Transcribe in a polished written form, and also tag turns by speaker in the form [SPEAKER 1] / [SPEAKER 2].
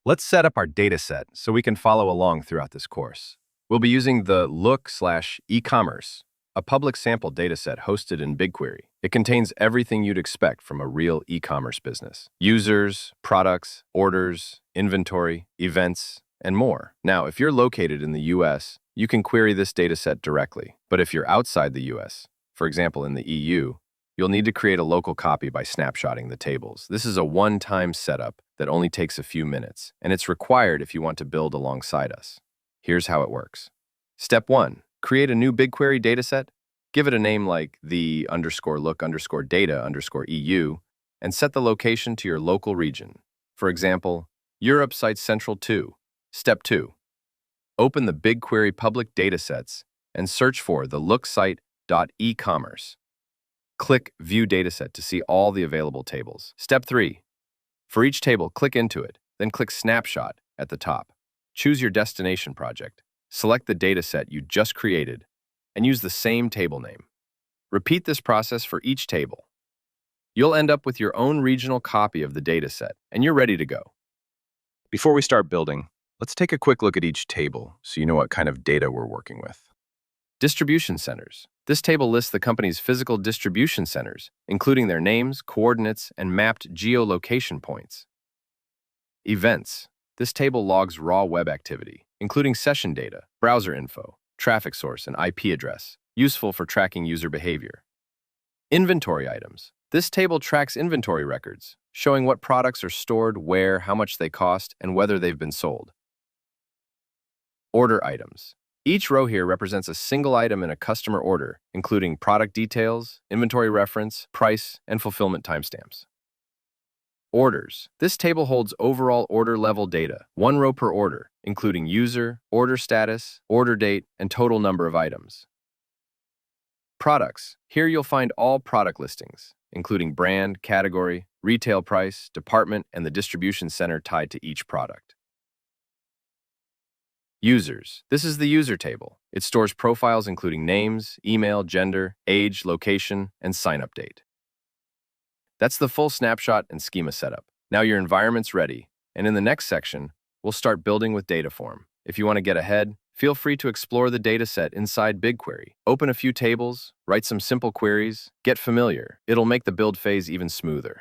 [SPEAKER 1] Let's set up our dataset so we can follow along throughout this course. We'll be using the TheLook/e-commerce, a public sample dataset hosted in BigQuery. It contains everything you'd expect from a real e-commerce business: users, products, orders, inventory, events, and more. Now, if you're located in the US, you can query this dataset directly. But if you're outside the US, for example in the EU, you'll need to create a local copy by snapshotting the tables. This is a one-time setup that only takes a few minutes, and it's required if you want to build alongside us. Here's how it works. Step 1. Create a new BigQuery dataset. Give it a name like the_look_data_EU, and set the location to your local region. For example, Europe Site Central 2. Step 2. Open the BigQuery public datasets and search for the look_site.ecommerce. Click View Dataset to see all the available tables. Step 3. For each table, click into it, then click Snapshot at the top. Choose your destination project. Select the dataset you just created and use the same table name. Repeat this process for each table. You'll end up with your own regional copy of the dataset, and you're ready to go.
[SPEAKER 2] Before we start building, let's take a quick look at each table so you know what kind of data we're working with.
[SPEAKER 1] Distribution centers. This table lists the company's physical distribution centers, including their names, coordinates, and mapped geolocation points. Events. This table logs raw web activity, including session data, browser info, traffic source, and IP address, useful for tracking user behavior. Inventory items. This table tracks inventory records, showing what products are stored, where, how much they cost, and whether they've been sold. Order items. Each row here represents a single item in a customer order, including product details, inventory reference, price, and fulfillment timestamps. Orders. This table holds overall order level data, one row per order, including user, order status, order date, and total number of items. Products. Here you'll find all product listings, including brand, category, retail price, department, and the distribution center tied to each product. Users. This is the user table. It stores profiles including names, email, gender, age, location, and sign-up date. That's the full snapshot and schema setup. Now your environment's ready, and in the next section, we'll start building with Dataform. If you want to get ahead, feel free to explore the dataset inside BigQuery. Open a few tables, write some simple queries, get familiar. It'll make the build phase even smoother.